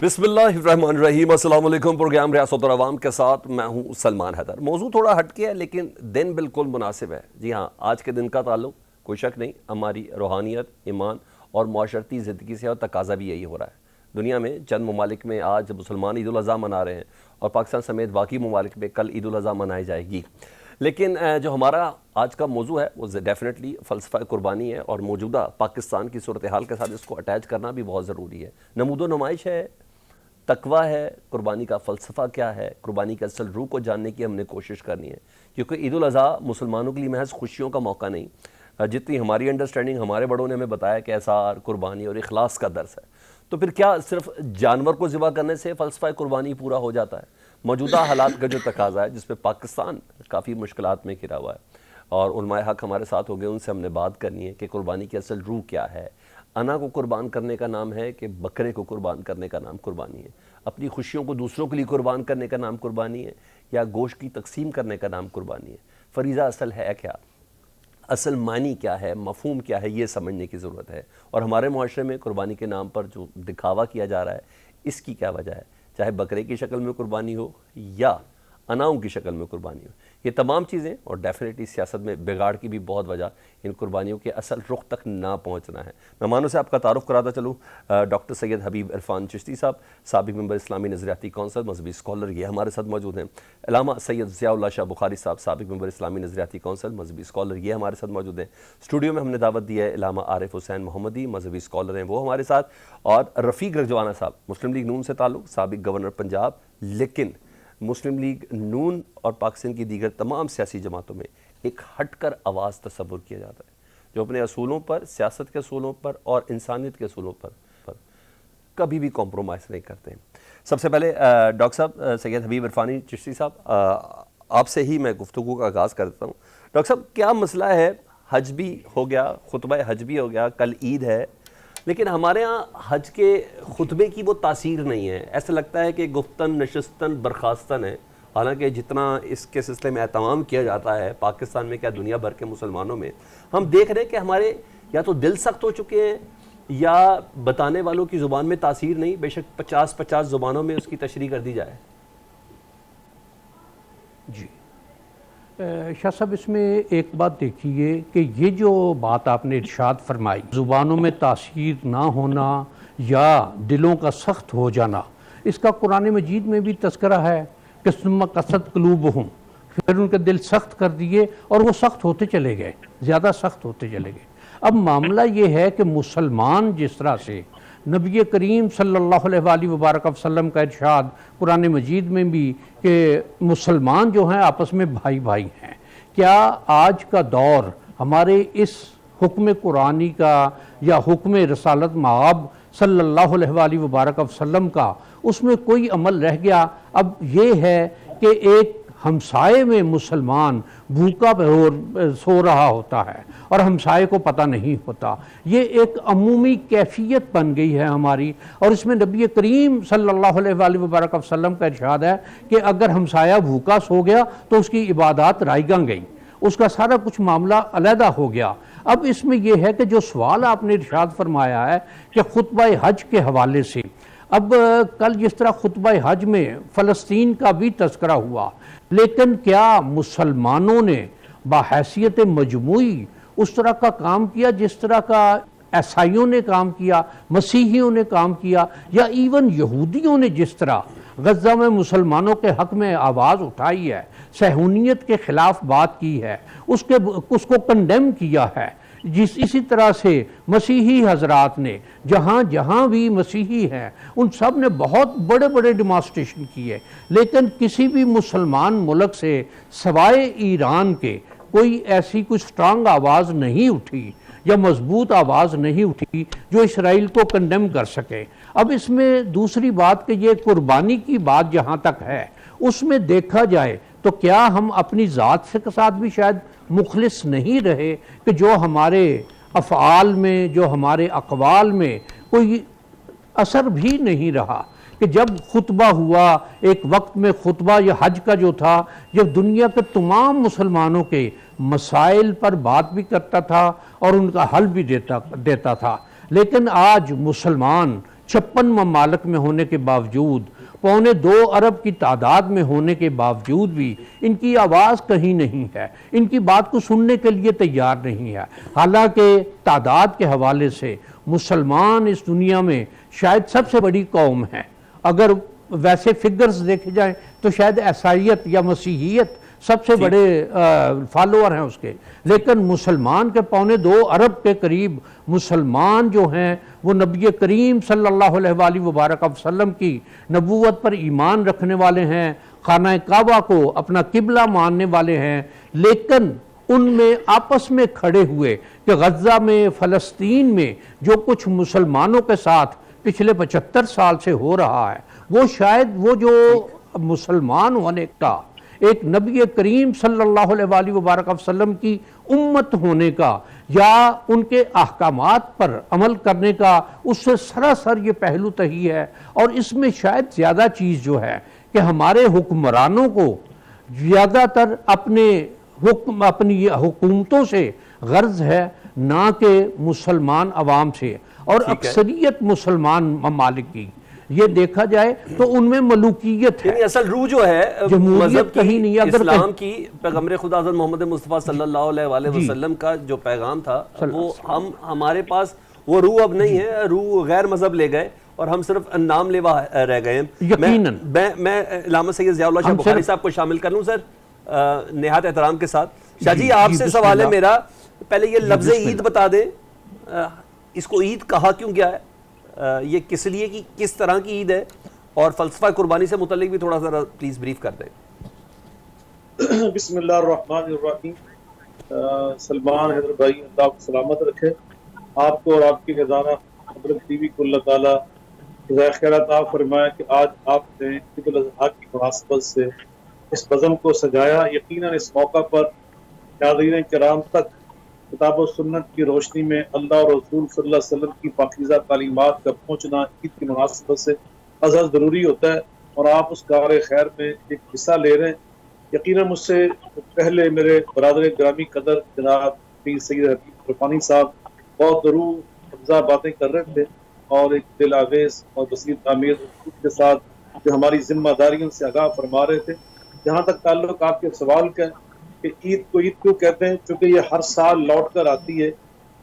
بسم اللہ الرحمن الرحیم، السلام علیکم۔ پروگرام ریاست اور عوام کے ساتھ میں ہوں سلمان حیدر۔ موضوع تھوڑا ہٹ کے ہے لیکن دن بالکل مناسب ہے۔ جی ہاں، آج کے دن کا تعلق کوئی شک نہیں ہماری روحانیت، ایمان اور معاشرتی زندگی سے، اور تقاضا بھی یہی ہو رہا ہے۔ دنیا میں چند ممالک میں آج مسلمان عید الاضحیٰ منا رہے ہیں اور پاکستان سمیت باقی ممالک میں کل عید الاضحیٰ منائی جائے گی، لیکن جو ہمارا آج کا موضوع ہے وہ ڈیفینیٹلی فلسفہ قربانی ہے، اور موجودہ پاکستان کی صورتحال کے ساتھ اس کو اٹیچ کرنا بھی بہت ضروری ہے۔ نمود و نمائش ہے، تقویٰ ہے، قربانی کا فلسفہ کیا ہے، قربانی کے اصل روح کو جاننے کی ہم نے کوشش کرنی ہے، کیونکہ عید الاضحیٰ مسلمانوں کے لیے محض خوشیوں کا موقع نہیں۔ جتنی ہماری انڈرسٹینڈنگ، ہمارے بڑوں نے ہمیں بتایا کہ احسار، قربانی اور اخلاص کا درس ہے، تو پھر کیا صرف جانور کو ذبح کرنے سے فلسفہ قربانی پورا ہو جاتا ہے؟ موجودہ حالات کا جو تقاضا ہے، جس پہ پاکستان کافی مشکلات میں گھرا ہوا ہے، اور علماء حق ہمارے ساتھ ہو گئے، ان سے ہم نے بات کرنی ہے کہ قربانی کی اصل روح کیا ہے۔ انا کو قربان کرنے کا نام ہے کہ بکرے کو قربان کرنے کا نام قربانی ہے؟ اپنی خوشیوں کو دوسروں کے لیے قربان کرنے کا نام قربانی ہے، یا گوشت کی تقسیم کرنے کا نام قربانی ہے؟ فریضہ اصل ہے کیا؟ اصل معنی کیا ہے، مفہوم کیا ہے، یہ سمجھنے کی ضرورت ہے۔ اور ہمارے معاشرے میں قربانی کے نام پر جو دکھاوا کیا جا رہا ہے، اس کی کیا وجہ ہے؟ چاہے بکرے کی شکل میں قربانی ہو یا اناؤں کی شکل میں قربانی ہو، یہ تمام چیزیں، اور ڈیفینیٹلی سیاست میں بگاڑ کی بھی بہت وجہ ان قربانیوں کے اصل رخ تک نہ پہنچنا ہے۔ مہمانوں سے آپ کا تعارف کراتا چلوں۔ ڈاکٹر سید حبیب عرفان چشتی صاحب، سابق ممبر اسلامی نظریاتی کونسل، مذہبی اسکالر، یہ ہمارے ساتھ موجود ہیں۔ علامہ سید ضیاء اللہ شاہ بخاری صاحب، سابق ممبر اسلامی نظریاتی کونسل، مذہبی اسکالر، یہ ہمارے ساتھ موجود ہیں۔ اسٹوڈیو میں ہم نے دعوت دی ہے علامہ عارف حسین محمدی، مذہبی اسکالر ہیں، وہ ہمارے ساتھ، اور رفیق رجوانہ صاحب، مسلم لیگ نون سے تعلق، سابق گورنر پنجاب، لیکن مسلم لیگ نون اور پاکستان کی دیگر تمام سیاسی جماعتوں میں ایک ہٹ کر آواز تصور کیا جاتا ہے، جو اپنے اصولوں پر، سیاست کے اصولوں پر اور انسانیت کے اصولوں پر کبھی بھی کمپرومائز نہیں کرتے ہیں۔ سب سے پہلے ڈاکٹر صاحب سید حبیب عرفانی چشتی صاحب، آپ سے ہی میں گفتگو کا آغاز کرتا ہوں۔ ڈاکٹر صاحب، کیا مسئلہ ہے؟ حج بھی ہو گیا، خطبہ حج بھی ہو گیا، کل عید ہے، لیکن ہمارے ہاں حج کے خطبے کی وہ تاثیر نہیں ہے۔ ایسا لگتا ہے کہ گفتن نشستن برخاستن ہے، حالانکہ جتنا اس کے سلسلے میں اہتمام کیا جاتا ہے پاکستان میں، کیا دنیا بھر کے مسلمانوں میں، ہم دیکھ رہے ہیں کہ ہمارے یا تو دل سخت ہو چکے ہیں، یا بتانے والوں کی زبان میں تاثیر نہیں، بے شک 50 زبانوں میں اس کی تشریح کر دی جائے۔ جی شاہ صاحب، اس میں ایک بات دیکھیے کہ یہ جو بات آپ نے ارشاد فرمائی، زبانوں میں تاثیر نہ ہونا یا دلوں کا سخت ہو جانا، اس کا قرآن مجید میں بھی تذکرہ ہے کہ ثم قست قلوبہم، پھر ان کے دل سخت کر دیے اور وہ سخت ہوتے چلے گئے، زیادہ سخت ہوتے چلے گئے۔ اب معاملہ یہ ہے کہ مسلمان جس طرح سے نبی کریم صلی اللہ علیہ وآلہ وبارک وسلم کا ارشاد قرآن مجید میں بھی کہ مسلمان جو ہیں آپس میں بھائی بھائی ہیں، کیا آج کا دور ہمارے اس حکم قرآنی کا یا حکم رسالت مآب صلی اللہ علیہ وآلہ وبارک وسلم کا، اس میں کوئی عمل رہ گیا؟ اب یہ ہے کہ ایک ہمسائے میں مسلمان بھوکا سو رہا ہوتا ہے اور ہمسائے کو پتہ نہیں ہوتا، یہ ایک عمومی کیفیت بن گئی ہے ہماری، اور اس میں نبی کریم صلی اللہ علیہ وآلہ وبارک وسلم کا ارشاد ہے کہ اگر ہمسایہ بھوکا سو گیا تو اس کی عبادات رائیگاں گئیں، اس کا سارا کچھ معاملہ علیحدہ ہو گیا۔ اب اس میں یہ ہے کہ جو سوال آپ نے ارشاد فرمایا ہے کہ خطبہ حج کے حوالے سے، اب کل جس طرح خطبہ حج میں فلسطین کا بھی تذکرہ ہوا، لیکن کیا مسلمانوں نے بحیثیت مجموعی اس طرح کا کام کیا جس طرح کا عیسائیوں نے کام کیا، مسیحیوں نے کام کیا، یا ایون یہودیوں نے جس طرح غزہ میں مسلمانوں کے حق میں آواز اٹھائی ہے، صہیونیت کے خلاف بات کی ہے، اس کو کنڈیم کیا ہے، اسی طرح سے مسیحی حضرات نے جہاں جہاں بھی مسیحی ہیں ان سب نے بہت بڑے بڑے ڈیمانسٹریشن کیے، لیکن کسی بھی مسلمان ملک سے سوائے ایران کے کوئی ایسی کوئی سٹرانگ آواز نہیں اٹھی یا مضبوط آواز نہیں اٹھی جو اسرائیل کو کنڈیم کر سکے۔ اب اس میں دوسری بات کہ یہ قربانی کی بات جہاں تک ہے، اس میں دیکھا جائے تو کیا ہم اپنی ذات کے ساتھ بھی شاید مخلص نہیں رہے کہ جو ہمارے افعال میں، جو ہمارے اقوال میں کوئی اثر بھی نہیں رہا، کہ جب خطبہ ہوا ایک وقت میں خطبہ یہ حج کا جو تھا، جب دنیا کے تمام مسلمانوں کے مسائل پر بات بھی کرتا تھا اور ان کا حل بھی دیتا تھا، لیکن آج مسلمان 56 ممالک میں ہونے کے باوجود، 2.25 ارب کی تعداد میں ہونے کے باوجود بھی ان کی آواز کہیں نہیں ہے، ان کی بات کو سننے کے لیے تیار نہیں ہے۔ حالانکہ تعداد کے حوالے سے مسلمان اس دنیا میں شاید سب سے بڑی قوم ہے، اگر ویسے فگرز دیکھے جائیں تو شاید عیسائیت یا مسیحیت سب سے بڑے فالوور ہیں اس کے، لیکن مسلمان کے 2.25 ارب کے قریب مسلمان جو ہیں وہ نبی کریم صلی اللہ علیہ وآلہ وبارک وسلم کی نبوت پر ایمان رکھنے والے ہیں، خانہ کعبہ کو اپنا قبلہ ماننے والے ہیں، لیکن ان میں آپس میں کھڑے ہوئے کہ غزہ میں، فلسطین میں جو کچھ مسلمانوں کے ساتھ پچھلے 75 سال سے ہو رہا ہے، وہ شاید وہ جو مسلمان ہونے کا، ایک نبی کریم صلی اللہ علیہ وآلہ وبارک وسلم کی امت ہونے کا یا ان کے احکامات پر عمل کرنے کا، اس سے سراسر یہ پہلو تہی ہے۔ اور اس میں شاید زیادہ چیز جو ہے کہ ہمارے حکمرانوں کو زیادہ تر اپنی حکومتوں سے غرض ہے، نہ کہ مسلمان عوام سے، اور اکثریت مسلمان ممالک کی یہ دیکھا جائے تو ان میں ملوکیت ہے، یعنی اصل روح جو ہے مذہب کہیں نہیں، کی، اسلام کی، پیغمبر خدا حضرت محمد مصطفیٰ صلی اللہ علیہ وآلہ وسلم کا جو پیغام تھا وہ ہمارے پاس وہ روح اب نہیں ہے، روح غیر مذہب لے گئے اور ہم صرف نام لیوا رہ گئے ہیں۔ یقیناً میں علامہ سید ضیاء اللہ شاہ بخاری صاحب کو شامل کر لوں سر نہایت احترام کے ساتھ۔ شاہ جی آپ سے سوال ہے میرا، پہلے یہ لفظ عید بتا دیں، اس کو عید کہا کیوں گیا ہے، یہ کس لیے کی، کس طرح کی عید ہے، اور فلسفہ قربانی سے متعلق بھی تھوڑا سا پلیز بریف کر دیں۔ بسم اللہ الرحمن الرحیم۔ سلمان حیدر بھائی اللہ کو سلامت رکھے، آپ کو اور آپ کی خزانہ حضرت ٹی وی کو اللہ تعالیٰ جزائے خیر عطا فرمائے کہ آج آپ نے عید الاضحیٰ کی مناسبت سے اس بزم کو سجایا۔ یقیناً اس موقع پر حاضرین کرام تک کتاب و سنت کی روشنی میں اللہ اور رسول صلی اللہ علیہ وسلم کی پاکیزہ تعلیمات کا پہنچنا عید کی مناسبت سے ازحد ضروری ہوتا ہے، اور آپ اس کار خیر میں ایک حصہ لے رہے ہیں۔ یقیناً مجھ سے پہلے میرے برادر گرامی قدر جناب پیر سید حبیب عرفانی صاحب بہت روح افزا باتیں کر رہے تھے، اور ایک دل آویز اور بصیر تعمیر کے ساتھ جو ہماری ذمہ داریوں سے آگاہ فرما رہے تھے۔ جہاں تک تعلق آپ کے سوال کا کہ عید کو عید کیوں کہتے ہیں، چونکہ یہ ہر سال لوٹ کر آتی ہے،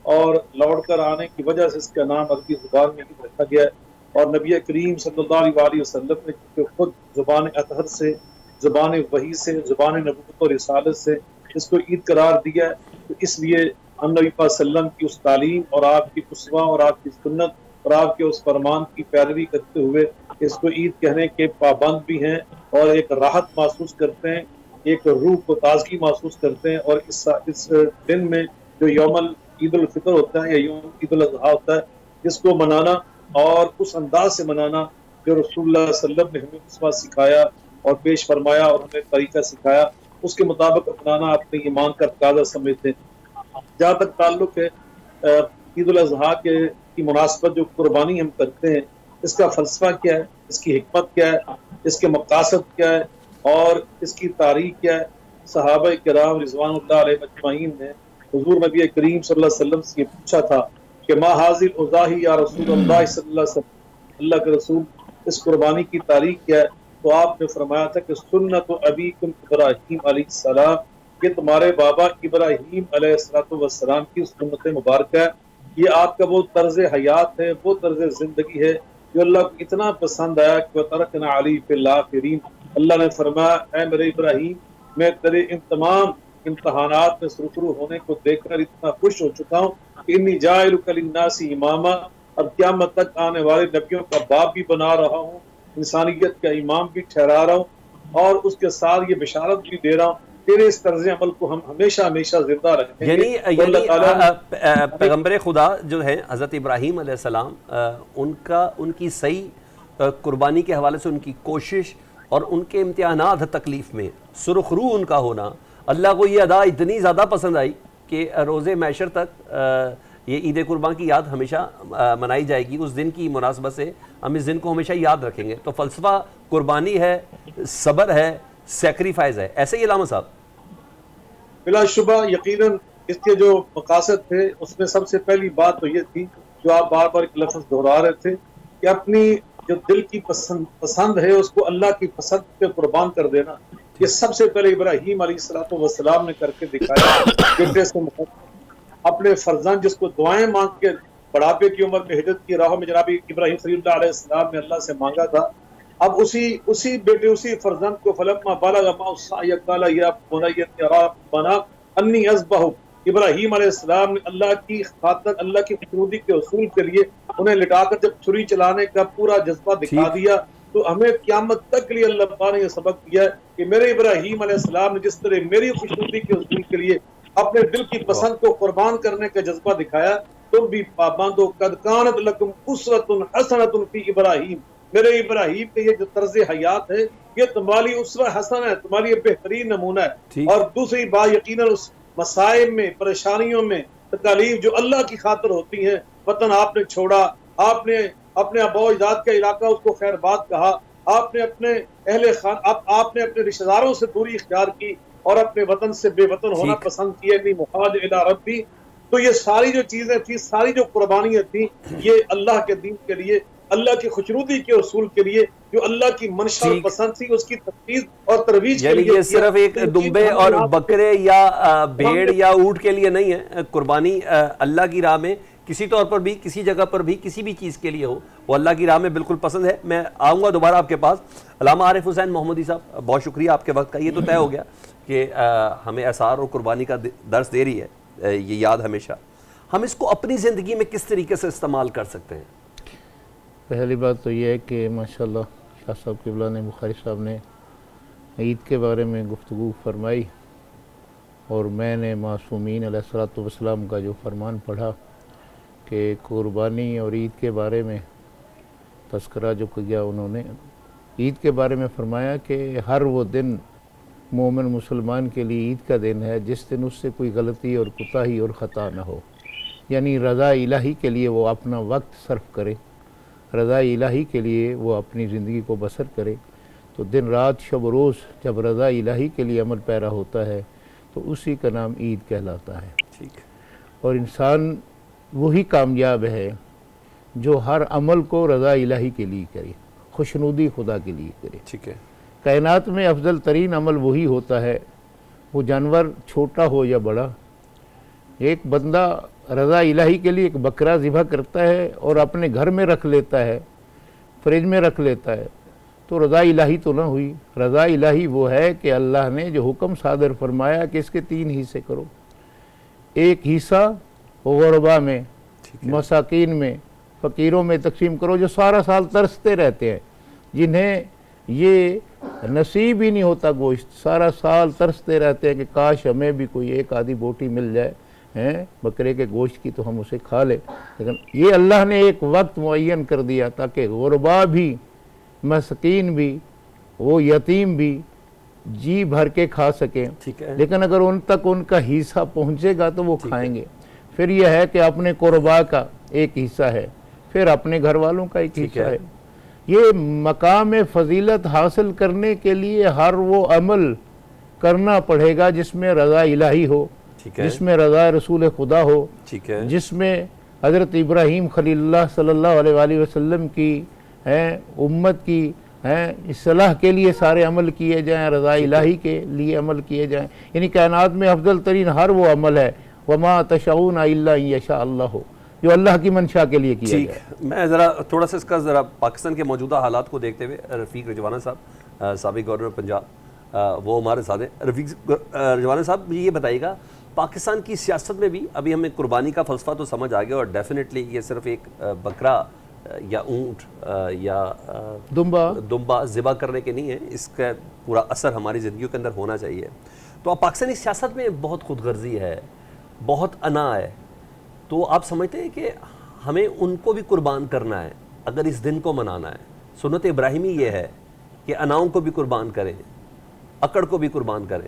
اور لوٹ کر آنے کی وجہ سے اس کا نام عربی زبان میں عید رکھا گیا ہے۔ اور نبی کریم صلی اللہ علیہ وسلم نے خود زبان اطہر سے، زبان وحی سے، زبان نبوت و رسالت سے اس کو عید قرار دیا ہے، تو اس لیے ہم نبی صلی اللہ علیہ وسلم کی اس تعلیم اور آپ کی اسوہ اور آپ کی سنت اور آپ کے اس فرمان کی پیروی کرتے ہوئے اس کو عید کہنے کے پابند بھی ہیں، اور ایک راحت محسوس کرتے ہیں، ایک روح کو تازگی محسوس کرتے ہیں۔ اور اس دن میں جو یوم عید الفطر ہوتا ہے یا یوم عید الاضحیٰ ہوتا ہے، جس کو منانا اور اس انداز سے منانا جو رسول اللہ صلی اللہ علیہ وسلم نے ہمیں اسوہ سکھایا اور پیش فرمایا اور ہمیں طریقہ سکھایا، اس کے مطابق اپنانا اپنے ایمان کا تقاضا سمجھتے ہیں۔ جہاں تک تعلق ہے عید الاضحیٰ کی مناسبت جو قربانی ہم کرتے ہیں، اس کا فلسفہ کیا ہے، اس کی حکمت کیا ہے، اس کے مقاصد کیا ہے، اور اس کی تاریخ کیا ہے۔ صحابہ کرام رضوان اللہ علیہ مجمعین نے حضور نبی کریم صلی اللہ علیہ وسلم سے یہ پوچھا تھا کہ ما حاضر اضاحی یا رسول اللہ صلی اللہ علیہ وسلم، اللہ کے رسول اس قربانی کی تاریخ کیا ہے؟ تو آپ نے فرمایا تھا کہ سنت ابیکم ابراہیم علیہ السلام، یہ تمہارے بابا ابراہیم علیہ السلام کی سنت مبارکہ ہے۔ یہ آپ کا وہ طرز حیات ہے، وہ طرز زندگی ہے جو اللہ کو اتنا پسند آیا کہ وَتَرَكْنَا عَلَيْهِ فِي الْآخِرِينَ، اللہ نے فرمایا اے میرے ابراہیم، میں تیرے ان تمام امتحانات میں سرخرو ہونے کو دیکھ کر اتنا خوش ہو چکا ہوں کہ انی جاعلک للناس اماما، اب قیامت تک آنے والے نبیوں کا باپ بھی بنا رہا ہوں، انسانیت کا امام بھی ٹھہرا رہا ہوں، اور اس کے ساتھ یہ بشارت بھی دے رہا ہوں تیرے اس طرز عمل کو ہم ہمیشہ ہمیشہ زندہ رکھیں گے۔ یعنی پیغمبر خدا جو ہے حضرت ابراہیم علیہ السلام، ان کی صحیح قربانی کے حوالے سے ان کی کوشش اور ان کے امتحانات تکلیف میں سرخ روح ان کا ہونا، اللہ کو یہ ادا اتنی زیادہ پسند آئی کہ روز محشر تک یہ عید قربان کی یاد ہمیشہ منائی جائے گی۔ اس دن کی مناسبت سے ہم اس دن کو ہمیشہ یاد رکھیں گے۔ تو فلسفہ قربانی ہے، صبر ہے، سیکریفائز ہے، ایسے ہی علامہ صاحب؟ بلا شبہ یقیناً اس کے جو مقاصد تھے اس میں سب سے پہلی بات تو یہ تھی جو آپ بار بار ایک لفظ دہرا رہے تھے کہ اپنی جو دل کی پسند ہے اس کو اللہ کی پسند پہ قربان کر دینا، یہ سب سے پہلے ابراہیم علیہ السلام نے کر کے دکھایا۔ بیٹے سے اپنے فرزند جس کو دعائیں مانگ کے بڑھاپے کی عمر میں ہجرت کی راہوں میں جناب ابراہیم خلیل اللہ علیہ السلام نے اللہ سے مانگا تھا، اب اسی بیٹے اسی فرزند کو فلما بلغ معه السعي قال يا بني ارى انی اذبح، ابراہیم علیہ السلام نے اللہ کی خاطر اللہ کی خوشنودی کے اصول کے لیے انہیں لٹا کر جب چھری چلانے کا پورا جذبہ دکھا دیا، تو ہمیں قیامت تک کے لیے اللہ تعالیٰ نے یہ سبق دیا کہ میرے ابراہیم علیہ السلام نے جس طرح میری خوشنودی کے اصول کے لیے اپنے دل کی پسند کو قربان کرنے کا جذبہ دکھایا، تم بھی پابندو قد کانت لکم اسوۃ حسنۃ فی ابراہیم، میرے ابراہیم کے یہ جو طرز حیات ہے یہ تمہاری اسوہ حسن ہے، تمہاری بہترین نمونہ ہے۔ اور دوسری بات یقیناً اس مسائب میں پریشانیوں میں تکالیف جو اللہ کی خاطر ہوتی ہیں، وطن آپ نے چھوڑا، آپ نے اپنے آباء و اجداد کا علاقہ اس کو خیر باد کہا، آپ نے اپنے اہل خان آپ نے اپنے رشتہ داروں سے دوری اختیار کی اور اپنے وطن سے بے وطن ہونا پسند کیا، انی محاج الی ربی، تو یہ ساری جو چیزیں تھیں، ساری جو قربانیاں تھیں، یہ اللہ کے دین کے لیے، اللہ کی خوشنودی کے اصول کے لیے، جو اللہ کی منشا اور پسند تھی اس کی تفویض اور ترویج کے لیے۔ یہ صرف ایک دمبے اور بکرے یا بھیڑ یا اونٹ کے لیے نہیں ہے، قربانی اللہ کی راہ میں کسی طور پر بھی، کسی جگہ پر بھی، کسی بھی چیز کے لیے ہو، وہ اللہ کی راہ میں بالکل پسند ہے۔ میں آؤں گا دوبارہ آپ کے پاس۔ علامہ عارف حسین محمودی صاحب، بہت شکریہ آپ کے وقت کا۔ یہ تو طے ہو گیا کہ ہمیں اثار اور قربانی کا درس دے رہی ہے یہ یاد ہمیشہ، ہم اس کو اپنی زندگی میں کس طریقے سے استعمال کر سکتے ہیں؟ پہلی بات تو یہ ہے کہ ماشاءاللہ شاہ صاحب قبلہ نے، بخاری صاحب نے عید کے بارے میں گفتگو فرمائی، اور میں نے معصومین علیہ الصلوۃ والسلام کا جو فرمان پڑھا کہ قربانی اور عید کے بارے میں تذکرہ جو کیا انہوں نے، عید کے بارے میں فرمایا کہ ہر وہ دن مومن مسلمان کے لیے عید کا دن ہے جس دن اس سے کوئی غلطی اور کوتاہی اور خطا نہ ہو، یعنی رضا الہی کے لیے وہ اپنا وقت صرف کرے، رضا الہی کے لیے وہ اپنی زندگی کو بسر کرے۔ تو دن رات شب و روز جب رضا الہی کے لیے عمل پیرا ہوتا ہے تو اسی کا نام عید کہلاتا ہے۔ ٹھیک، اور انسان وہی کامیاب ہے جو ہر عمل کو رضا الہی کے لیے کرے، خوشنودی خدا کے لیے کرے۔ ٹھیک ہے، کائنات میں افضل ترین عمل وہی ہوتا ہے، وہ جانور چھوٹا ہو یا بڑا، ایک بندہ رضا الہی کے لیے ایک بکرا ذبح کرتا ہے اور اپنے گھر میں رکھ لیتا ہے، فریج میں رکھ لیتا ہے، تو رضا الہی تو نہ ہوئی۔ رضا الہی وہ ہے کہ اللہ نے جو حکم صادر فرمایا کہ اس کے 3 حصے کرو، ایک حصہ غربا میں، مساکین میں، فقیروں میں تقسیم کرو جو سارا سال ترستے رہتے ہیں، جنہیں یہ نصیب ہی نہیں ہوتا گوشت، سارا سال ترستے رہتے ہیں کہ کاش ہمیں بھی کوئی ایک آدھی بوٹی مل جائے بکرے کے گوشت کی تو ہم اسے کھا لیں، لیکن یہ اللہ نے ایک وقت معین کر دیا تاکہ غربا بھی، مسکین بھی، وہ یتیم بھی جی بھر کے کھا سکیں، لیکن اگر ان تک ان کا حصہ پہنچے گا تو وہ کھائیں گے۔ پھر یہ ہے کہ اپنے قربا کا ایک حصہ ہے، پھر اپنے گھر والوں کا ایک حصہ ہے۔ یہ مقام فضیلت حاصل کرنے کے لیے ہر وہ عمل کرنا پڑے گا جس میں رضا الہی ہو، جس میں رضا رسول خدا ہو، جس میں حضرت ابراہیم خلیل اللہ صلی اللہ علیہ وآلہ وسلم کی امت کی اصلاح کے لیے سارے عمل کیے جائیں، رضا الہی کے لیے عمل کیے جائیں، یعنی کائنات میں افضل ترین ہر وہ عمل ہے وما تشاؤون الا ان یشاء اللہ، جو اللہ کی منشا کے لیے کیا جائے۔ میں ذرا تھوڑا سا اس کا ذرا پاکستان کے موجودہ حالات کو دیکھتے ہوئے، رفیق رجوانہ صاحب سابق گورنر پنجاب، وہ ہمارے ساتھ ہیں۔ رفیق رجوانہ صاحب یہ بتائیے گا، پاکستان کی سیاست میں بھی ابھی ہمیں قربانی کا فلسفہ تو سمجھ آ گیا، اور ڈیفینیٹلی یہ صرف ایک بکرا یا اونٹ یا دمبا ذبح کرنے کے نہیں ہے، اس کا پورا اثر ہماری زندگیوں کے اندر ہونا چاہیے۔ تو اب پاکستانی سیاست میں بہت خود غرضی ہے، بہت انا ہے، تو آپ سمجھتے ہیں کہ ہمیں ان کو بھی قربان کرنا ہے اگر اس دن کو منانا ہے؟ سنت ابراہیمی یہ ہے کہ اناؤں کو بھی قربان کریں، اکڑ کو بھی قربان کریں۔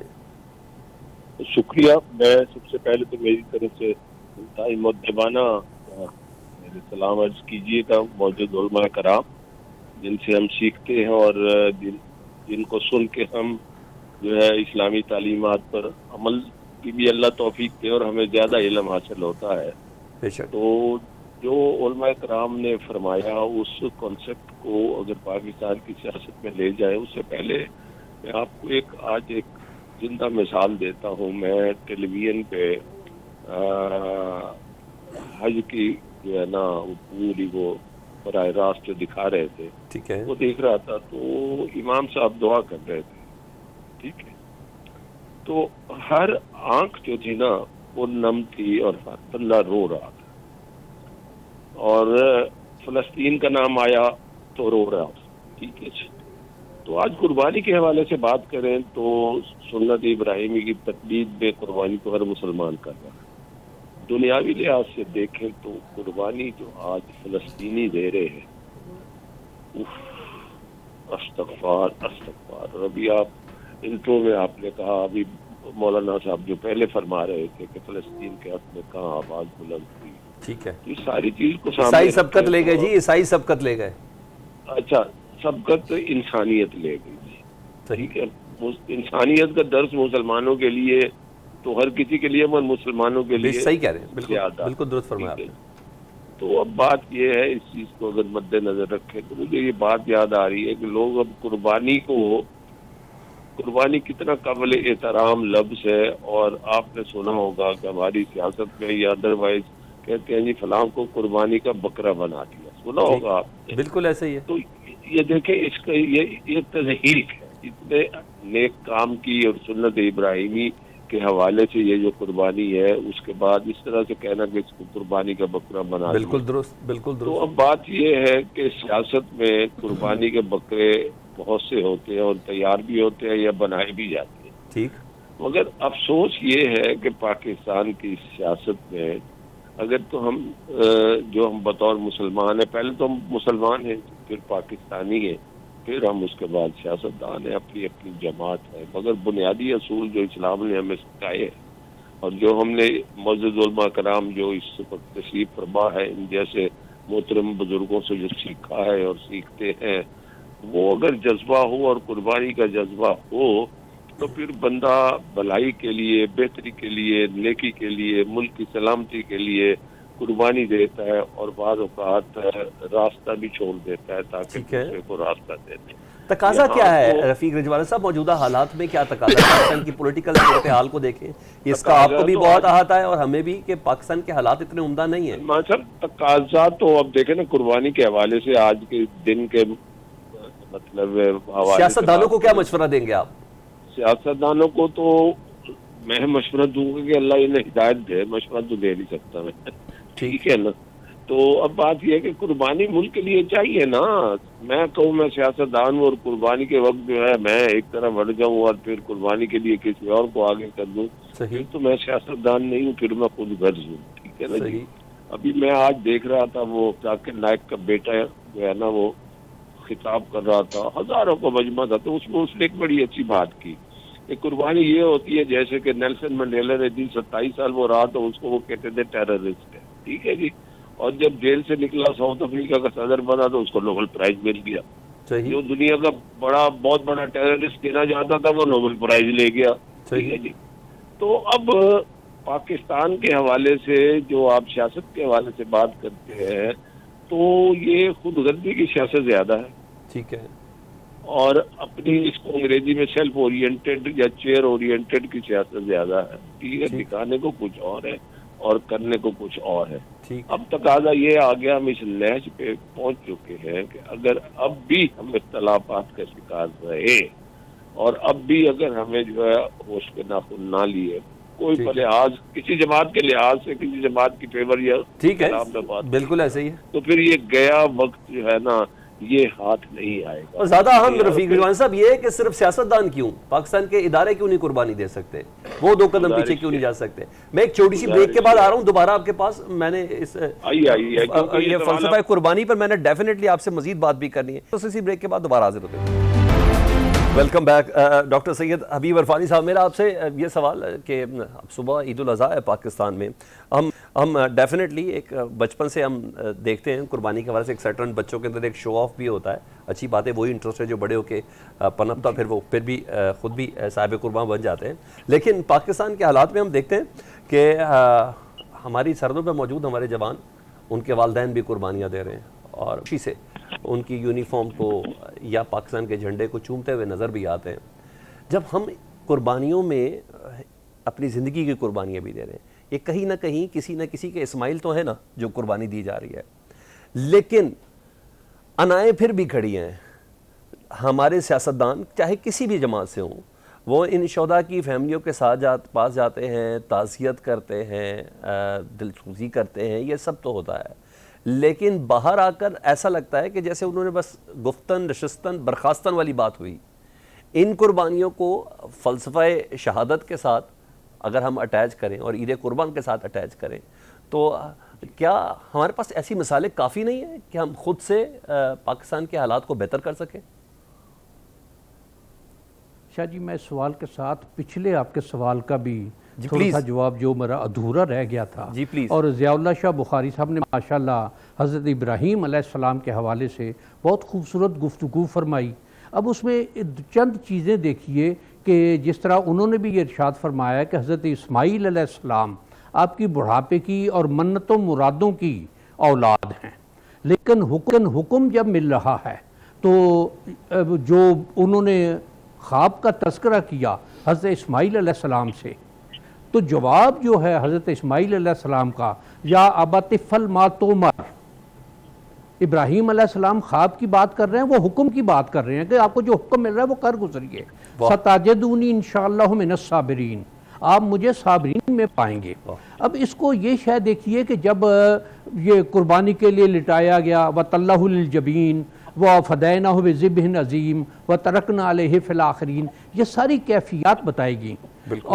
شکریہ۔ میں سب سے پہلے تو میری طرف سے انتہائی مؤدبانہ میرے سلام عرض کیجیے گا موجود علماء کرام جن سے ہم سیکھتے ہیں اور جن کو سن کے ہم جو ہے اسلامی تعلیمات پر عمل کی بھی اللہ توفیق دے اور ہمیں زیادہ علم حاصل ہوتا ہے۔ بے شک۔ تو جو علماء کرام نے فرمایا اس کانسیپٹ کو اگر پاکستان کی سیاست میں لے جائے، اس سے پہلے میں آپ کو آج ایک زندہ مثال دیتا ہوں. میں ٹیلی ویژن پہ حج کی جو ہے نا وہ پوری وہ براہ راست جو دکھا رہے تھے، ٹھیک ہے، وہ دیکھ رہا تھا تو امام صاحب دعا کر رہے تھے. ٹھیک ہے، تو ہر آنکھ جو تھی نا وہ نم تھی اور ہر بندہ رو رہا تھا، اور فلسطین کا نام آیا تو رو رہا تھا. ٹھیک ہے، تو آج قربانی کے حوالے سے بات کریں تو سنت ابراہیمی کی تقلید میں قربانی کو ہر مسلمان کر رہا ہے. دنیاوی لحاظ سے دیکھیں تو قربانی جو آج فلسطینی دے رہے ہیں، استغفار استغفار. اور ابھی آپ انٹرو میں آپ نے کہا، ابھی مولانا صاحب جو پہلے فرما رہے تھے کہ فلسطین کے حق میں کہاں آواز بلند ہوئی. ٹھیک ہے، یہ ساری چیز کو سامنے عیسائی سبقت رکھیں لے گئے تو- جی، عیسائی سبقت لے گئے. اچھا، سبقت انسانیت لے گئی جی. صحیح، ٹھیک ہے، انسانیت کا درس مسلمانوں کے لیے تو ہر کسی کے لیے، مگر مسلمانوں کے لیے صحیح کہہ رہے ہیں، بالکل زیادہ. بالکل درست فرمایا آپ ٹھیک نے. ہے، تو اب بات یہ ہے، اس چیز کو اگر مد نظر رکھیں تو مجھے یہ بات یاد آ رہی ہے کہ لوگ اب قربانی کتنا قابل احترام لفظ ہے. اور آپ نے سنا ہوگا کہ ہماری سیاست میں یا ادروائز کہتے ہیں جی فلاں کو قربانی کا بکرا بنا دیا. سنا ہوگا آپ نے. بالکل ایسے ہی ہے. تو یہ دیکھیں، اس کا یہ تضحیق ہے اتنے نیک کام کی اور سنت ابراہیمی کے حوالے سے. یہ جو قربانی ہے اس کے بعد اس طرح سے کہنا کہ اس کو قربانی کا بکرا بنا دیا. بالکل درست، بالکل تو درست. اب بات یہ ہے کہ سیاست میں قربانی کے بکرے بہت سے ہوتے ہیں اور تیار بھی ہوتے ہیں یا بنائے بھی جاتے ہیں. ٹھیک، مگر افسوس یہ ہے کہ پاکستان کی سیاست میں اگر تو ہم جو ہم بطور مسلمان ہیں، پہلے تو ہم مسلمان ہیں، پھر پاکستانی ہیں، پھر ہم اس کے بعد سیاستدان ہیں، اپنی اپنی جماعت ہے. مگر بنیادی اصول جو اسلام نے ہمیں سکھائے ہیں اور جو ہم نے معزز علماء کرام جو اس وقت تشریف فرما ہے، ان جیسے محترم بزرگوں سے جو سیکھا ہے اور سیکھتے ہیں، وہ اگر جذبہ ہو اور قربانی کا جذبہ ہو تو پھر بندہ بھلائی کے لیے، بہتری کے لیے، نیکی کے لیے، ملک کی سلامتی کے لیے قربانی دیتا ہے اور بعض اوقات راستہ بھی چھوڑ دیتا ہے تاکہ ٹھیک ہے. دوسرے کو راستہ دے دے. تقاضا یہاں کیا ہے تو- رفیق رجوانہ صاحب؟ موجودہ حالات میں کیا تقاضا ہے؟ پاکستان کی پولیٹیکل صورتحال کو دیکھیں، اس کا آپ کو بھی تقاضا تو بہت احاطہ ہے اور ہمیں بھی، کہ پاکستان کے حالات اتنے عمدہ نہیں ہیں. صاحب تقاضا تو اب دیکھیں نا، قربانی کے حوالے سے آج کے دن کے مطلب حوالے سے سیاستدانوں کو بات کیا کریں۔ مشورہ دیں گے آپ؟ سیاستدانوں کو تو میں مشورہ دوں گا کہ اللہ انہیں ہدایت دے، مشورہ تو دے نہیں سکتا میں. ٹھیک ہے نا. تو اب بات یہ ہے کہ قربانی ملک کے لیے چاہیے نا. میں کہوں میں سیاستدان ہوں اور قربانی کے وقت جو ہے میں ایک طرح بڑھ جاؤں اور پھر قربانی کے لیے کسی اور کو آگے کر دوں، صحیح، پھر تو میں سیاستدان نہیں ہوں، پھر میں خود غرض ہوں. ٹھیک ہے نا جی. صحیح. ابھی میں آج دیکھ رہا تھا وہ ذاکر نائک کا بیٹا جو ہے نا وہ خطاب کر رہا تھا، ہزاروں کا مجمع تھا، تو اس میں اس نے ایک بڑی اچھی بات کی کہ قربانی یہ ہوتی ہے جیسے کہ نیلسن منڈیلا نے 27 سال وہ رہا تو اس کو وہ کہتے تھے ٹیررسٹ ہے. ٹھیک ہے جی. اور جب جیل سے نکلا ساؤتھ افریقہ کا صدر بنا تو اس کو نوبل پرائز مل گیا. صحیح، جو دنیا کا بہت بڑا ٹیررسٹ دینا چاہتا تھا وہ نوبل پرائز لے گیا. ٹھیک ہے جی. تو اب پاکستان کے حوالے سے جو آپ سیاست کے حوالے سے بات کرتے ہیں تو یہ خود غرضی کی سیاست زیادہ ہے ٹھیک ہے. اور اپنی اس کو انگریزی میں سیلف اورینٹڈ یا چیئر اورینٹڈ کی سیاست زیادہ ہے. ٹھیک ہے. دکھانے کو کچھ اور ہے اور کرنے کو کچھ اور ہے. ٹھیک، اب تقاضا یہ آ گیا، ہم اس لہج پہ پہنچ چکے ہیں کہ اگر اب بھی ہم اختلافات کا شکار رہے اور اب بھی اگر ہمیں جو ہے ہوش کے ناخن نہ لیے، کوئی لحاظ کسی جماعت کے لحاظ سے کسی جماعت کی فیور یا ٹھیک ہے، خلاف میں بات، بالکل ایسے ہی ہے. تو پھر یہ گیا وقت جو ہے نا یہ ہاتھ نہیں آئے گا. اور زیادہ اہم رفیق رضوان صاحب یہ ہے کہ صرف سیاستدان کیوں، پاکستان کے ادارے کیوں نہیں قربانی دے سکتے؟ وہ 2 قدم پیچھے کیوں نہیں جا سکتے؟ میں ایک چھوٹی سی بریک کے بعد آ رہا ہوں دوبارہ آپ کے پاس. میں نے اس یہ فلسفہ قربانی پر میں نے ڈیفینیٹلی آپ سے مزید بات بھی کرنی ہے، تو اسی بریک کے بعد دوبارہ حاضر ہوتے ہیں. ویلکم بیک ڈاکٹر سید حبیب عرفانی صاحب. میرا آپ سے یہ سوال ہے کہ اب صبح عید الاضحیٰ ہے پاکستان میں، ہم ڈیفینیٹلی ایک بچپن سے ہم دیکھتے ہیں قربانی کے حوالے سے ایک سرٹن بچوں کے اندر ایک شو آف بھی ہوتا ہے. اچھی بات ہے، وہی انٹرسٹ ہے جو بڑے ہو کے پنپتا، پھر وہ پھر بھی خود بھی صاحب قربان بن جاتے ہیں. لیکن پاکستان کے حالات میں ہم دیکھتے ہیں کہ ہماری سرحدوں پہ موجود ہمارے جوان ان کے والدین بھی قربانیاں دے رہے ہیں اور خوشی سے ان کی یونیفارم کو یا پاکستان کے جھنڈے کو چومتے ہوئے نظر بھی آتے ہیں. جب ہم قربانیوں میں اپنی زندگی کی قربانیاں بھی دے رہے ہیں, یہ کہیں نہ کہیں کسی نہ کسی کے اسماعیل تو ہے نا جو قربانی دی جا رہی ہے, لیکن انائیں پھر بھی کھڑی ہیں. ہمارے سیاستدان چاہے کسی بھی جماعت سے ہوں, وہ ان شہداء کی فیملیوں کے ساتھ پاس جاتے ہیں, تعزیت کرتے ہیں, دلسوزی کرتے ہیں, یہ سب تو ہوتا ہے, لیکن باہر آ کر ایسا لگتا ہے کہ جیسے انہوں نے بس گفتن نشستن برخاستن والی بات ہوئی. ان قربانیوں کو فلسفہ شہادت کے ساتھ اگر ہم اٹیچ کریں اور عید قربان کے ساتھ اٹیچ کریں تو کیا ہمارے پاس ایسی مثالیں کافی نہیں ہیں کہ ہم خود سے پاکستان کے حالات کو بہتر کر سکیں؟ شاہ جی میں سوال کے ساتھ پچھلے آپ کے سوال کا بھی تھوڑا سا جواب جو میرا ادھورا رہ گیا تھا, جی پلیز. اور ضیاء اللہ شاہ بخاری صاحب نے ماشاءاللہ حضرت ابراہیم علیہ السلام کے حوالے سے بہت خوبصورت گفتگو فرمائی. اب اس میں چند چیزیں دیکھیے کہ جس طرح انہوں نے بھی یہ ارشاد فرمایا کہ حضرت اسماعیل علیہ السلام آپ کی بڑھاپے کی اور منتوں مرادوں کی اولاد ہیں, لیکن حکم جب مل رہا ہے تو جو انہوں نے خواب کا تذکرہ کیا حضرت اسماعیل علیہ السلام سے, تو جواب جو ہے حضرت اسماعیل علیہ السلام کا, یا ابت افعل ما تؤمر, ابراہیم علیہ السلام خواب کی بات کر رہے ہیں, وہ حکم کی بات کر رہے ہیں کہ آپ کو جو حکم مل رہا ہے وہ کر گزریے. ستجدونی انشاءاللہ من الصابرین, آپ مجھے صابرین میں پائیں گے. اب اس کو یہ شے دیکھیے کہ جب یہ قربانی کے لیے لٹایا گیا, وَطَلَّهُ لِلْجَبِينَ وَفَدَيْنَاهُ بِذِبْحٍ عَظِيمٍ وَتَرَكْنَا عَلَيْهِ فِي الْآخِرِينَ, یہ ساری کیفیات بتائی گئیں.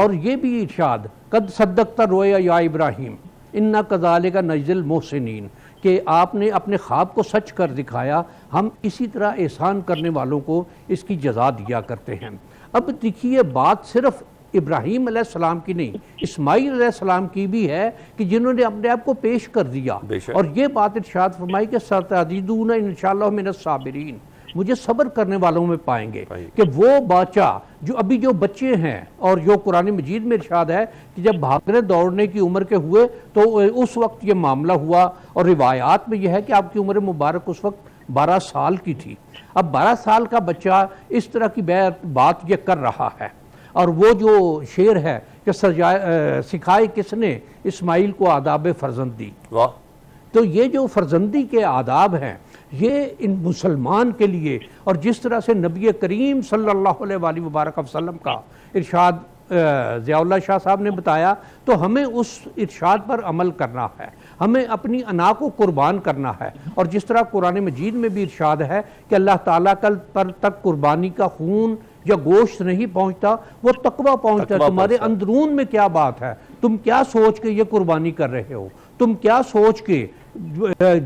اور یہ بھی ارشاد قد صدقت الرؤیا یا ابراہیم انا کذالک نجزی المحسنین, کہ آپ نے اپنے خواب کو سچ کر دکھایا, ہم اسی طرح احسان کرنے والوں کو اس کی جزا دیا کرتے ہیں. اب دیکھیے بات صرف ابراہیم علیہ السلام کی نہیں, اسماعیل علیہ السلام کی بھی ہے کہ جنہوں نے اپنے آپ کو پیش کر دیا, اور یہ بات ارشاد فرمائی کہ ستجدون انشاءاللہ من الصابرین, مجھے صبر کرنے والوں میں پائیں گے. کہ وہ بچہ جو ابھی جو بچے ہیں, اور جو قرآن مجید میں ارشاد ہے کہ جب بھاگنے دوڑنے کی عمر کے ہوئے تو اس وقت یہ معاملہ ہوا, اور روایات میں یہ ہے کہ آپ کی عمر مبارک اس وقت 12 سال کی تھی. اب 12 سال کا بچہ اس طرح کی بات یہ کر رہا ہے, اور وہ جو شعر ہے کہ سکھائے کس نے اسماعیل کو آداب فرزندی. تو یہ جو فرزندی کے آداب ہیں یہ ان مسلمان کے لیے, اور جس طرح سے نبی کریم صلی اللہ علیہ وآلہ وبارک وسلم کا ارشاد ضیاء اللہ شاہ صاحب نے بتایا, تو ہمیں اس ارشاد پر عمل کرنا ہے, ہمیں اپنی انا کو قربان کرنا ہے. اور جس طرح قرآن مجید میں بھی ارشاد ہے کہ اللہ تعالیٰ پر تک قربانی کا خون یا گوشت نہیں پہنچتا, وہ تقویٰ پہنچتا ہے. تمہارے اندرون میں کیا بات ہے, تم کیا سوچ کے یہ قربانی کر رہے ہو, تم کیا سوچ کے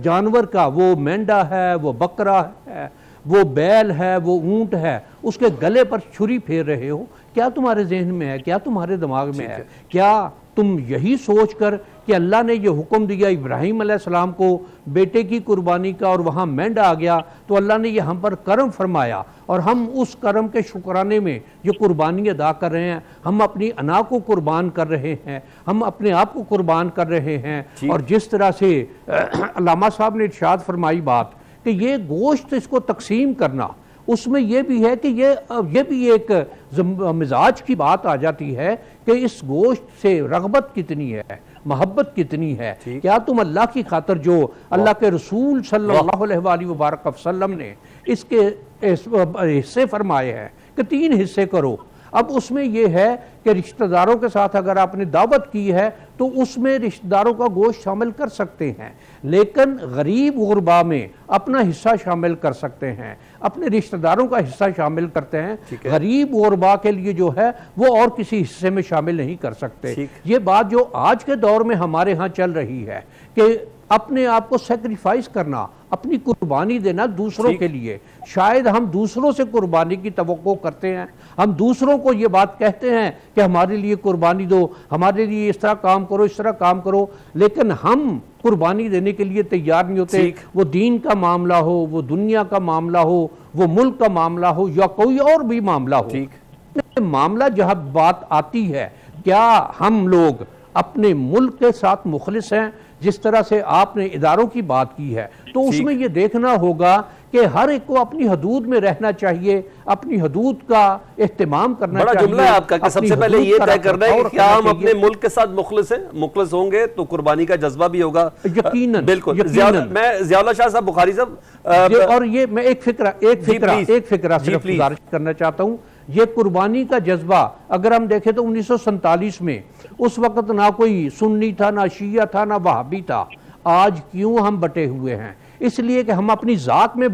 جانور کا, وہ مینڈا ہے, وہ بکرا ہے, وہ بیل ہے, وہ اونٹ ہے, اس کے گلے پر چھری پھیر رہے ہو. کیا تمہارے ذہن میں ہے, کیا تمہارے دماغ میں ہے, کیا تم یہی سوچ کر کہ اللہ نے یہ حکم دیا ابراہیم علیہ السلام کو بیٹے کی قربانی کا, اور وہاں مینڈا آ گیا تو اللہ نے یہ ہم پر کرم فرمایا, اور ہم اس کرم کے شکرانے میں یہ قربانی ادا کر رہے ہیں, ہم اپنی انا کو قربان کر رہے ہیں, ہم اپنے آپ کو قربان کر رہے ہیں. اور جس طرح سے علامہ صاحب نے ارشاد فرمائی بات کہ یہ گوشت اس کو تقسیم کرنا, اس میں یہ بھی ہے کہ یہ بھی ایک مزاج کی بات آ جاتی ہے کہ اس گوشت سے رغبت کتنی ہے, محبت کتنی ہے. کیا تم اللہ کی خاطر, جو اللہ کے رسول صلی اللہ علیہ وآلہ وبارک وسلم نے اس کے حصے فرمائے ہیں کہ 3 حصے کرو. اب اس میں یہ ہے کہ رشتہ داروں کے ساتھ اگر آپ نے دعوت کی ہے تو اس میں رشتہ داروں کا گوشت شامل کر سکتے ہیں, لیکن غریب غربا میں اپنا حصہ شامل کر سکتے ہیں, اپنے رشتہ داروں کا حصہ شامل کرتے ہیں. غریب غربا کے لیے جو ہے وہ اور کسی حصے میں شامل نہیں کر سکتے. یہ بات جو آج کے دور میں ہمارے ہاں چل رہی ہے کہ اپنے آپ کو سیکریفائز کرنا, اپنی قربانی دینا دوسروں کے لیے. شاید ہم دوسروں سے قربانی کی توقع کرتے ہیں, ہم دوسروں کو یہ بات کہتے ہیں کہ ہمارے لیے قربانی دو, ہمارے لیے اس طرح کام کرو, اس طرح کام کرو, لیکن ہم قربانی دینے کے لیے تیار نہیں ہوتے. وہ دین کا معاملہ ہو, وہ دنیا کا معاملہ ہو, وہ ملک کا معاملہ ہو, یا کوئی اور بھی معاملہ ہو. معاملہ جہاں بات آتی ہے کیا ہم لوگ اپنے ملک کے ساتھ مخلص ہیں, جس طرح سے آپ نے اداروں کی بات کی ہے تو اس میں یہ دیکھنا ہوگا کہ ہر ایک کو اپنی حدود میں رہنا چاہیے، اپنی حدود کا اہتمام کرنا چاہیے۔ بڑا جملہ ہے آپ کا کہ سب سے پہلے یہ طے کرنا ہے کہ کیا ہم اپنے ملک کے ساتھ مخلص ہیں، مخلص ہوں گے تو قربانی کا جذبہ بھی ہوگا یقیناً بالکل۔ میں ضیاء اللہ شاہ صاحب بخاری صاحب اور یہ میں ایک فکرہ صرف گزارش کرنا چاہتا ہوں، یہ قربانی کا جذبہ اگر ہم دیکھیں تو 1947 میں اس وقت نہ کوئی سنی تھا، نہ شیعہ تھا، نہ وہابی تھا۔ آج کیوں ہم بٹے ہوئے ہیں؟ اس لیے کہ ہم اپنی ذات میں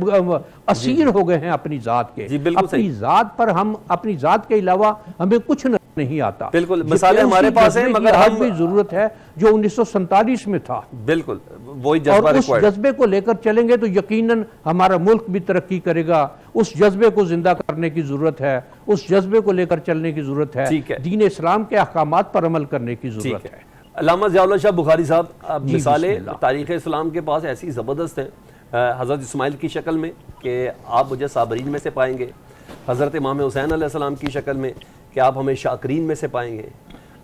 اسیر ہو گئے ہیں، اپنی ذات کے، اپنی ذات پر ہم اپنی ذات کے علاوہ ہمیں کچھ نہیں آتا۔ بالکل مثالیں ہمارے پاس ہیں مگر ہم بھی ضرورت ہے جو 1947 میں تھا، بالکل وہی جذبہ اور اس جذبے کو لے کر چلیں گے تو یقیناً ہمارا ملک بھی ترقی کرے گا۔ اس جذبے کو زندہ کرنے کی ضرورت ہے، اس جذبے کو لے کر چلنے کی ضرورت ہے، دین اسلام کے احکامات پر عمل کرنے کی ضرورت ہے۔ علامہ ضیاء اللہ شاہ بخاری صاحب، مثالیں تاریخ اسلام کے پاس ایسی زبردست ہیں، حضرت اسماعیل کی شکل میں کہ آپ مجھے صابرین میں سے پائیں گے، حضرت امام حسین علیہ السلام کی شکل میں کہ آپ ہمیں شاکرین میں سے پائیں گے،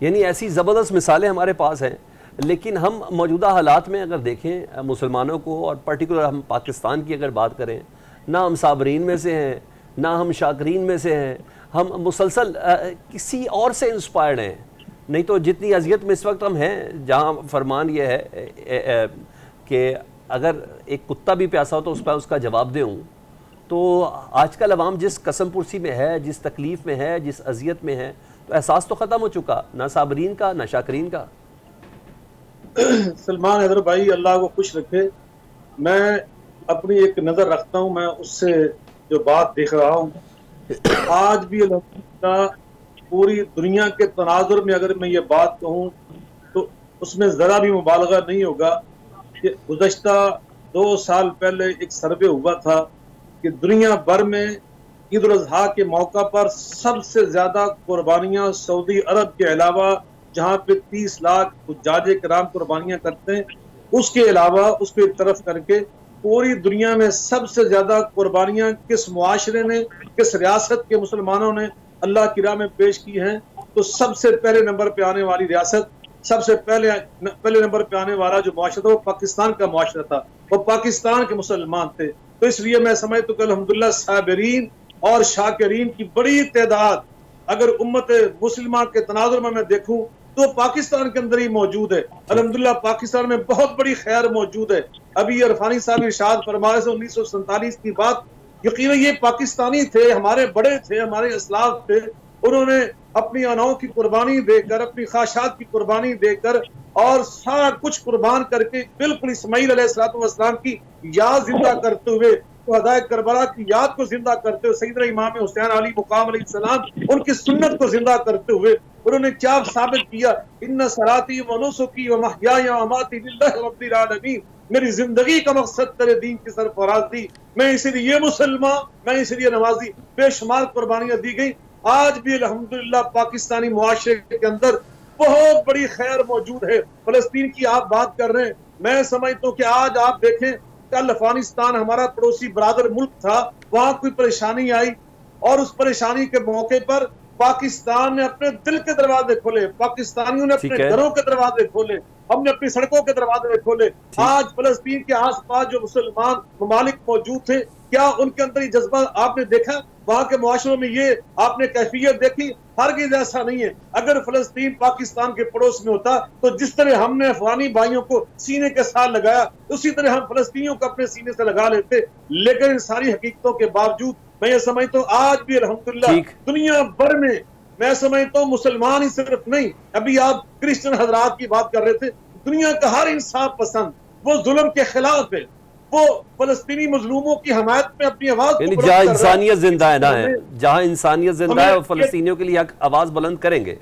یعنی ایسی زبردست مثالیں ہمارے پاس ہیں۔ لیکن ہم موجودہ حالات میں اگر دیکھیں مسلمانوں کو، اور پرٹیکولر ہم پاکستان کی اگر بات کریں، نہ ہم صابرین میں سے ہیں، نہ ہم شاکرین میں سے ہیں، ہم مسلسل کسی اور سے انسپائرڈ ہیں۔ نہیں تو جتنی اذیت میں اس وقت ہم ہیں، جہاں فرمان یہ ہے کہ اگر ایک کتا بھی پیاسا ہو تو اس پر اس کا جواب دے ہوں، تو آج کل عوام جس قسم پرسی میں ہے، جس تکلیف میں ہے، جس اذیت میں ہے، تو احساس تو ختم ہو چکا، نہ صابرین کا نہ شاکرین کا۔ سلمان حیدر بھائی اللہ کو خوش رکھے، میں اپنی ایک نظر رکھتا ہوں، میں اس سے جو بات دیکھ رہا ہوں، آج بھی الحمدللہ پوری دنیا کے تناظر میں اگر میں یہ بات کہوں تو اس میں ذرا بھی مبالغہ نہیں ہوگا کہ گزشتہ 2 سال پہلے ایک سروے ہوا تھا کہ دنیا بھر میں عید الاضحیٰ کے موقع پر سب سے زیادہ قربانیاں سعودی عرب کے علاوہ، جہاں پہ 30 لاکھ حجاج کرام قربانیاں کرتے ہیں، اس کے علاوہ اس کو ایک طرف کر کے پوری دنیا میں سب سے زیادہ قربانیاں کس معاشرے نے، کس ریاست کے مسلمانوں نے اللہ کی راہ میں پیش کی ہیں، تو سب سے پہلے نمبر پہ آنے والی ریاست، سب سے پہلے نمبر پہ آنے والا جو معاشرہ تھا وہ پاکستان کا معاشرہ تھا، وہ پاکستان کے مسلمان تھے۔ تو اس لیے میں سمجھتا ہوں کہ الحمدللہ صابرین اور شاکرین کی بڑی تعداد اگر امت مسلمہ کے تناظر میں دیکھوں تو پاکستان کے اندر ہی موجود ہے۔ الحمدللہ پاکستان میں بہت بڑی خیر موجود ہے۔ ابھی عرفانی صاحب ارشاد فرمائے سے 1947 کی بات، یقیناً یہ پاکستانی تھے، ہمارے بڑے تھے، ہمارے اسلاف تھے، انہوں نے اپنی اناؤں کی قربانی دے کر، اپنی خواہشات کی قربانی دے کر اور سارا کچھ قربان کر کے بالکل اسماعیل علیہ السلام کی یاد زندہ کرتے ہوئے، شہدائے کربلا کی یاد کو زندہ کرتے ہوئے، سیدنا امام حسین علی مقام علیہ السلام ان کی سنت کو زندہ کرتے ہوئے انہوں نے کیا ثابت کیا؟ ان صلاتی و نسکی و محیای و مماتی للہ رب العالمین، میری زندگی کا مقصد تیرے دین کی سرفراز دی، میں اسی لیے مسلمان، میں اسی لیے نمازی، بے شمار قربانیاں دی گئی۔ آج بھی الحمدللہ پاکستانی معاشرے کے اندر بہت بڑی خیر موجود ہے۔ فلسطین کی آپ بات کر رہے ہیں، میں سمجھتا ہوں کہ آج آپ دیکھیں کل افغانستان ہمارا پڑوسی برادر ملک تھا، وہاں کوئی پریشانی آئی اور اس پریشانی کے موقع پر پاکستان نے اپنے دل کے دروازے کھولے، پاکستانیوں نے اپنے گھروں کے دروازے کھولے، ہم نے اپنی سڑکوں کے دروازے کھولے۔ آج فلسطین کے آس پاس جو مسلمان ممالک موجود تھے، کیا ان کے اندر یہ جذبہ آپ نے دیکھا؟ وہاں کے معاشروں میں یہ آپ نے کیفیت دیکھی؟ ہرگز ایسا نہیں ہے۔ اگر فلسطین پاکستان کے پڑوس میں ہوتا تو جس طرح ہم نے افغانی بھائیوں کو سینے کے ساتھ لگایا، اسی طرح ہم فلسطینیوں کو اپنے سینے سے لگا لیتے۔ لیکن ان ساری حقیقتوں کے باوجود میں یہ سمجھتا ہوں آج بھی الحمدللہ دنیا بھر میں سمجھتا ہوں مسلمان ہی صرف نہیں، ابھی آپ کرسچن حضرات کی بات کر رہے تھے، دنیا کا ہر انصاف پسند وہ ظلم کے خلاف ہے، وہ فلسطینی مظلوموں کی حمایت میں اپنی آواز یعنی جہاں انسانیت زندہ ہے نا ہے، جہاں انسانیت زندہ ہے وہ فلسطینیوں کے لیے آواز بلند کریں گے۔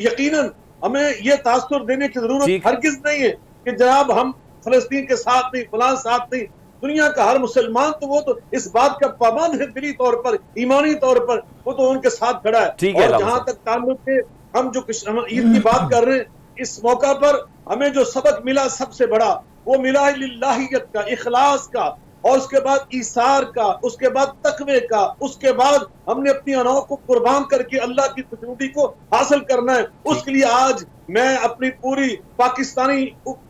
یقیناً ہمیں یہ تاثر دینے کی ضرورت ہرگز نہیں ہے کہ جناب ہم فلسطین کے ساتھ نہیں، فلاں ساتھ نہیں۔ دنیا کا ہر مسلمان تو وہ تو اس بات کا پابند ہے، دلی طور پر، ایمانی طور پر وہ تو ان کے ساتھ کھڑا ہے۔ اور جہاں تک تعلق ہے، ہم جو عید کی بات کر رہے ہیں، اس موقع پر ہمیں جو سبق ملا سب سے بڑا وہ ملا للہیت کا، اخلاص کا، اور اس کے بعد ایثار کا، اس کے بعد تقوی کا، اس کے بعد ہم نے اپنی اناؤں کو قربان کر کے اللہ کی خوشنودی کو حاصل کرنا ہے. اس کے لیے آج میں اپنی پوری پاکستانی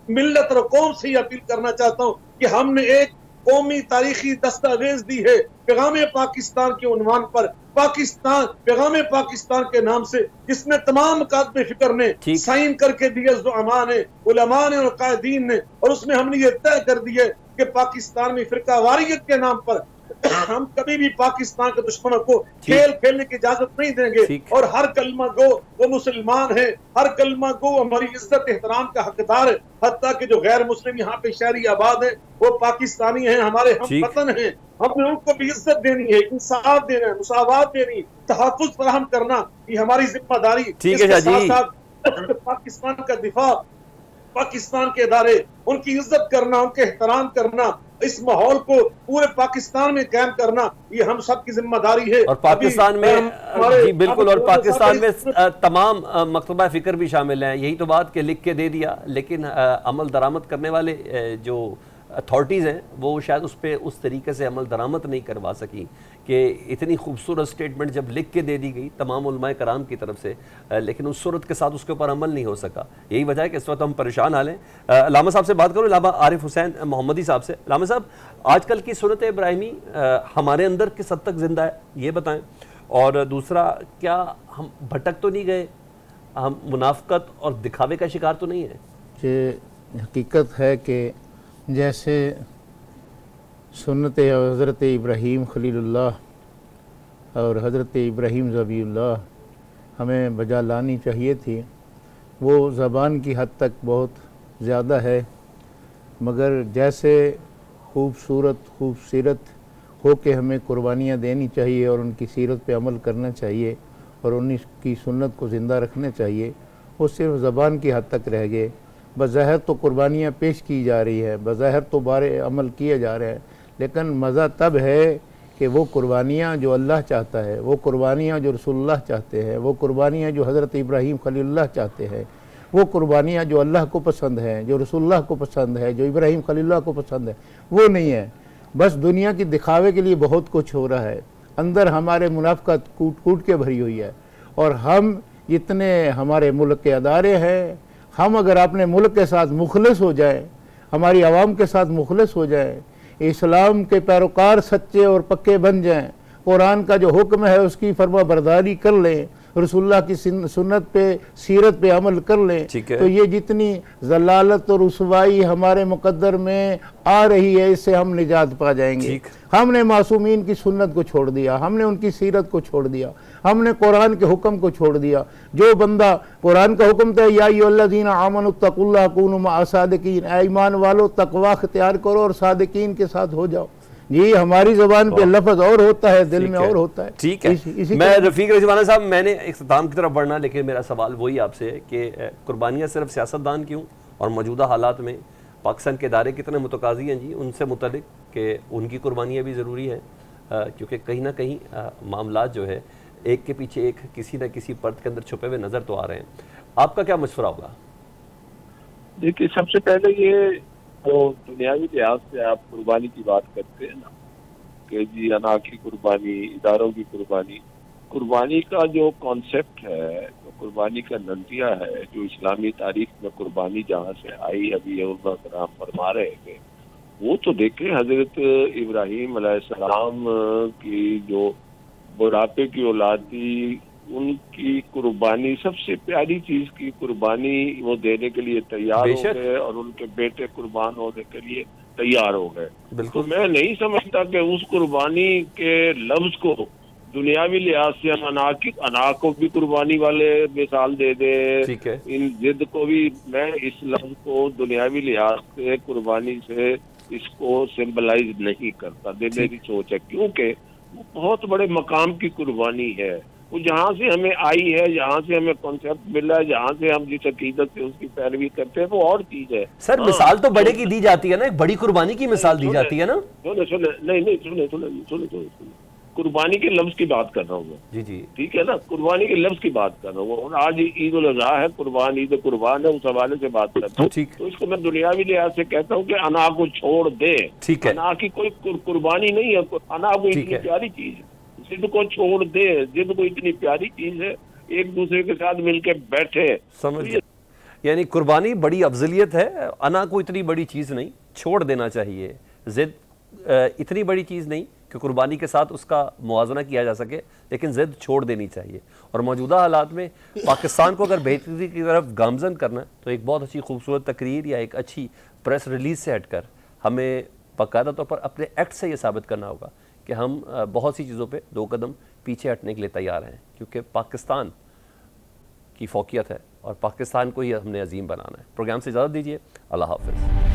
ملت اور قوم سے یہ اپیل کرنا چاہتا ہوں کہ ہم نے ایک قومی تاریخی دستاویز دی ہے پیغام پاکستان کے عنوان پر، پاکستان پیغام پاکستان کے نام سے، جس میں تمام مکاتب فکر نے سائن کر کے دیے، زعماء نے، علماء نے اور قائدین نے، اور اس میں ہم نے یہ طے کر دیا کہ پاکستان میں فرقہ واریت کے نام پر ہم کبھی بھی پاکستان کے دشمنوں کو کھیل کھیلنے کی اجازت نہیں دیں گے. اور ہر کلمہ گو وہ مسلمان ہے، ہر کلمہ گو ہماری عزت احترام کا حقدار ہے، حتیٰ کہ جو غیر مسلم یہاں پہ شہری آباد ہیں وہ پاکستانی ہیں، ہمارے ہم وطن ہیں. ہم نے ان کو بھی عزت دینی ہے، انصاف دینا ہے، مساوات دینی، تحفظ فراہم کرنا، یہ ہماری ذمہ داری. اس کے ساتھ ساتھ پاکستان کا دفاع، پاکستان کے ادارے، ان کی عزت کرنا، ان کے احترام کرنا، اس ماحول کو پورے پاکستان میں قائم کرنا، یہ ہم سب کی ذمہ داری ہے. اور پاکستان میں جی بالکل، اور پاکستان میں تمام مکتبہ فکر بھی شامل ہیں. یہی تو بات کہ لکھ کے دے دیا، لیکن عمل درآمد کرنے والے جو اتھارٹیز ہیں وہ شاید اس پہ اس طریقے سے عمل درآمد نہیں کروا سکی کہ اتنی خوبصورت سٹیٹمنٹ جب لکھ کے دے دی گئی تمام علماء کرام کی طرف سے، لیکن اس صورت کے ساتھ اس کے اوپر عمل نہیں ہو سکا. یہی وجہ ہے کہ اس وقت ہم پریشان حال ہیں. علامہ صاحب سے بات کروں، علامہ عارف حسین محمدی صاحب سے. علامہ صاحب، آج کل کی سنت ابراہیمی ہمارے اندر کس حد تک زندہ ہے یہ بتائیں، اور دوسرا کیا ہم بھٹک تو نہیں گئے، ہم منافقت اور دکھاوے کا شکار تو نہیں ہیں؟ یہ حقیقت ہے کہ جیسے سنت حضرت ابراہیم خلیل اللہ اور حضرت ابراہیم ذبیح اللہ ہمیں بجا لانی چاہیے تھی، وہ زبان کی حد تک بہت زیادہ ہے، مگر جیسے خوب سیرت ہو کے ہمیں قربانیاں دینی چاہیے اور ان کی سیرت پہ عمل کرنا چاہیے اور ان کی سنت کو زندہ رکھنا چاہیے، وہ صرف زبان کی حد تک رہ گئے. بظاہر تو قربانیاں پیش کی جا رہی ہے، بظاہر تو بارے عمل کیے جا رہے ہیں، لیکن مزہ تب ہے کہ وہ قربانیاں جو اللہ چاہتا ہے، وہ قربانیاں جو رسول اللہ چاہتے ہیں، وہ قربانیاں جو حضرت ابراہیم خلیل اللہ چاہتے ہیں، وہ قربانیاں جو اللہ کو پسند ہیں، جو رسول اللہ کو پسند ہے، جو ابراہیم خلیل اللہ کو پسند ہے، وہ نہیں ہے. بس دنیا کی دکھاوے کے لیے بہت کچھ ہو رہا ہے، اندر ہمارے منافقت کوٹ کے بھری ہوئی ہے. اور ہم جتنے ہمارے ملک کے ادارے ہیں، ہم اگر اپنے ملک کے ساتھ مخلص ہو جائیں، ہماری عوام کے ساتھ مخلص ہو جائیں، اسلام کے پیروکار سچے اور پکے بن جائیں، قرآن کا جو حکم ہے اس کی فرما برداری کر لیں، رسول اللہ کی سنت پہ سیرت پہ عمل کر لیں، تو یہ جتنی ضلالت اور رسوائی ہمارے مقدر میں آ رہی ہے اس سے ہم نجات پا جائیں گے. ہم نے معصومین کی سنت کو چھوڑ دیا، ہم نے ان کی سیرت کو چھوڑ دیا، ہم نے قرآن کے حکم کو چھوڑ دیا. جو بندہ قرآن کا حکم تھا یا ایھا الذین آمنوا اتقوا اللہ کونوا مع الصادقین، اے ایمان والو تقوی اختیار کرو اور صادقین کے ساتھ ہو جاؤ. یہ ہماری زبان پہ لفظ اور ہوتا ہے، دل میں اور ہوتا ہے. ٹھیک ہے. میں رفیق رضوانہ صاحب، میں نے اختتام کی طرف بڑھنا، لیکن میرا سوال وہی آپ سے ہے کہ قربانیاں صرف سیاستدان کیوں، اور موجودہ حالات میں پاکستان کے ادارے کتنے متقاضی ہیں جی ان سے متعلق کہ ان کی قربانیاں بھی ضروری ہیں، کیونکہ کہیں نہ کہیں معاملات جو ہے ایک کے پیچھے ایک کسی نہ کسی پرت کے اندر چھپے ہوئے نظر تو آ رہے ہیں. آپ کا کیا مشورہ ہوگا؟ دیکھیے، سب سے پہلے یہ تو دنیاوی لحاظ سے آپ قربانی کی بات کرتے ہیں نا کہ جی انا کی قربانی، اداروں کی قربانی. قربانی کا جو کانسیپٹ ہے، جو قربانی کا نظریہ ہے، جو اسلامی تاریخ میں قربانی جہاں سے آئی، ابھی علماء کرام فرما رہے تھے، وہ تو دیکھیں حضرت ابراہیم علیہ السلام کی جو بڑھاپے کی اولاد تھی، ان کی قربانی، سب سے پیاری چیز کی قربانی وہ دینے کے لیے تیار ہو گئے اور ان کے بیٹے قربان ہونے کے لیے تیار ہو گئے. تو میں نہیں سمجھتا کہ اس قربانی کے لفظ کو دنیاوی لحاظ سے ہم انا کو بھی قربانی والے مثال دے دے، ان ضد کو بھی. میں اس لفظ کو دنیاوی لحاظ سے قربانی سے اس کو سمبلائز نہیں کرتا. میری سوچ ہے کیونکہ وہ بہت بڑے مقام کی قربانی ہے. وہ جہاں سے ہمیں آئی ہے، جہاں سے ہمیں کانسیپٹ ملا ہے، جہاں سے ہم جس عقیدت سے اس کی پیروی کرتے ہیں، وہ اور چیز ہے. سر مثال تو بڑے کی دی جاتی ہے نا، ایک بڑی قربانی کی مثال دی جاتی ہے نا. سنے قربانی کے لفظ کی بات کر رہا ہوں میں. جی جی ٹھیک ہے نا, قربانی کے لفظ کی بات کر رہا ہوں. اور آج عید الاضحیٰ ہے, قربان عید قربان ہے, اس حوالے سے بات کرتا ہوں. ٹھیک. تو اس کو میں دنیاوی لحاظ سے کہتا ہوں کہ انا کو چھوڑ دے. ٹھیک ہے. انا کی کوئی قربانی نہیں ہے, انا کو اتنی پیاری چیز ہے, ضد کو چھوڑ دے. ضد کو اتنی پیاری چیز ہے, ایک دوسرے کے ساتھ مل کے بیٹھے. سمجھ گئے. یعنی قربانی بڑی افضلیت ہے, انا کو اتنی بڑی چیز نہیں, چھوڑ دینا چاہیے. ضد اتنی بڑی چیز نہیں کہ قربانی کے ساتھ اس کا موازنہ کیا جا سکے, لیکن ضد چھوڑ دینی چاہیے. اور موجودہ حالات میں پاکستان کو اگر بہتری کی طرف گامزن کرنا ہے تو ایک بہت اچھی خوبصورت تقریر یا ایک اچھی پریس ریلیز سے ہٹ کر ہمیں باقاعدہ طور پر اپنے ایکٹ سے یہ ثابت کرنا ہوگا کہ ہم بہت سی چیزوں پہ 2 قدم پیچھے ہٹنے کے لیے تیار ہیں, کیونکہ پاکستان کی فوقیت ہے اور پاکستان کو ہی ہم نے عظیم بنانا ہے. پروگرام سے اجازت دیجیے. اللہ حافظ.